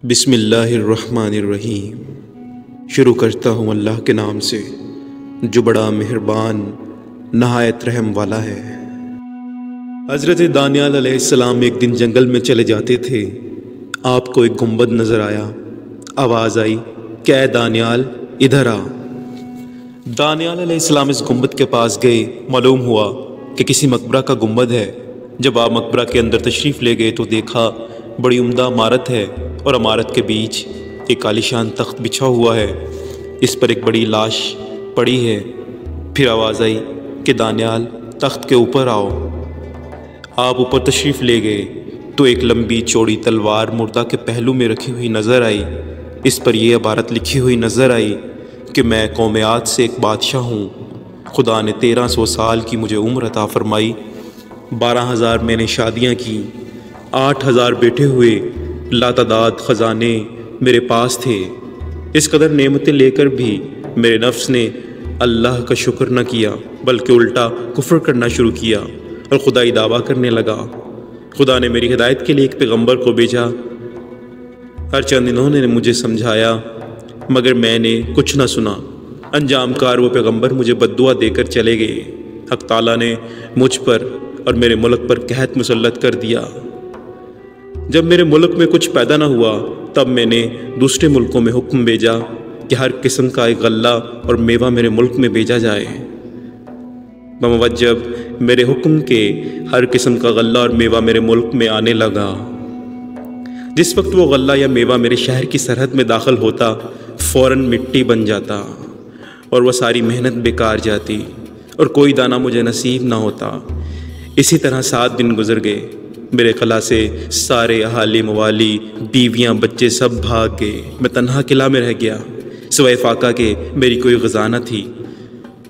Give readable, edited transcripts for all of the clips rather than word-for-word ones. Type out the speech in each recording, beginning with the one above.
بسم اللہ الرحمن الرحیم۔ شروع کرتا ہوں اللہ کے نام سے جو بڑا مہربان نہایت رحم والا ہے۔ حضرت دانیال علیہ السلام ایک دن جنگل میں چلے جاتے تھے۔ آپ کو ایک گنبد نظر آیا۔ آواز آئی کہ اے دانیال ادھر آ۔ دانیال علیہ السلام اس گنبد کے پاس گئے۔ معلوم ہوا کہ کسی مقبرہ کا گنبد ہے۔ جب آپ مقبرہ کے اندر تشریف لے گئے تو دیکھا بڑی عمدہ عمارت ہے اور عمارت کے بیچ ایک عالیشان تخت بچھا ہوا ہے۔ اس پر ایک بڑی لاش پڑی ہے۔ پھر آواز آئی کہ دانیال تخت کے اوپر آؤ۔ آپ اوپر تشریف لے گئے تو ایک لمبی چوڑی تلوار مردہ کے پہلو میں رکھی ہوئی نظر آئی۔ اس پر یہ عبارت لکھی ہوئی نظر آئی کہ میں قوم عاد سے ایک بادشاہ ہوں۔ خدا نے 1300 سال کی مجھے عمر عطا فرمائی۔ 12,000 میں نے شادیاں کی۔ 8,000 بیٹے ہوئے۔ لاتعداد خزانے میرے پاس تھے۔ اس قدر نعمتیں لے کر بھی میرے نفس نے اللہ کا شکر نہ کیا بلکہ الٹا کفر کرنا شروع کیا اور خدائی دعویٰ کرنے لگا۔ خدا نے میری ہدایت کے لیے ایک پیغمبر کو بھیجا۔ ہر چند انہوں نے مجھے سمجھایا مگر میں نے کچھ نہ سنا۔ انجام کار وہ پیغمبر مجھے بددعا دے کر چلے گئے۔ حق تعالیٰ نے مجھ پر اور میرے ملک پر قحط مسلط کر دیا۔ جب میرے ملک میں کچھ پیدا نہ ہوا تب میں نے دوسرے ملکوں میں حکم بھیجا کہ ہر قسم کا ایک غلہ اور میوہ میرے ملک میں بھیجا جائے۔ بموجب میرے حکم کے ہر قسم کا غلہ اور میوہ میرے ملک میں آنے لگا۔ جس وقت وہ غلہ یا میوہ میرے شہر کی سرحد میں داخل ہوتا فوراً مٹی بن جاتا اور وہ ساری محنت بیکار جاتی اور کوئی دانہ مجھے نصیب نہ ہوتا۔ اسی طرح 7 دن گزر گئے۔ میرے قلعہ سے سارے اہالی موالی بیویاں بچے سب بھاگ گئے۔ میں تنہا قلعہ میں رہ گیا سوائے فاقہ کے میری کوئی غذا نہ تھی۔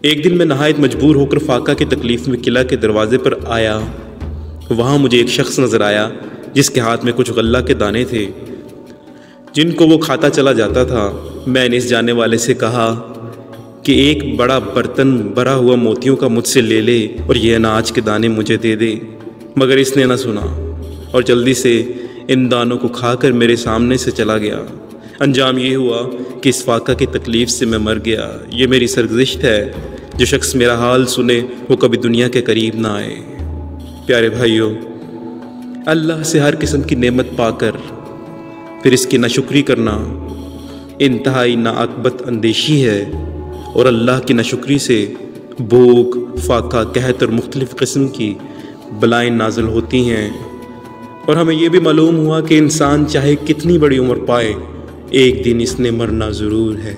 ایک دن میں نہایت مجبور ہو کر فاقہ کی تکلیف میں قلعہ کے دروازے پر آیا۔ وہاں مجھے ایک شخص نظر آیا جس کے ہاتھ میں کچھ غلہ کے دانے تھے جن کو وہ کھاتا چلا جاتا تھا۔ میں نے اس جانے والے سے کہا کہ ایک بڑا برتن بھرا ہوا موتیوں کا مجھ سے لے لے اور یہ اناج کے دانے مجھے دے دے، مگر اس نے نہ سنا اور جلدی سے ان دانوں کو کھا کر میرے سامنے سے چلا گیا۔ انجام یہ ہوا کہ اس فاقہ کی تکلیف سے میں مر گیا۔ یہ میری سرگزشت ہے۔ جو شخص میرا حال سنے وہ کبھی دنیا کے قریب نہ آئے۔ پیارے بھائیوں، اللہ سے ہر قسم کی نعمت پا کر پھر اس کی ناشکری کرنا انتہائی ناعاقبت اندیشی ہے، اور اللہ کی ناشکری سے بھوک، فاقہ، قحط اور مختلف قسم کی بلائیں نازل ہوتی ہیں۔ اور ہمیں یہ بھی معلوم ہوا کہ انسان چاہے کتنی بڑی عمر پائے ایک دن اس نے مرنا ضرور ہے۔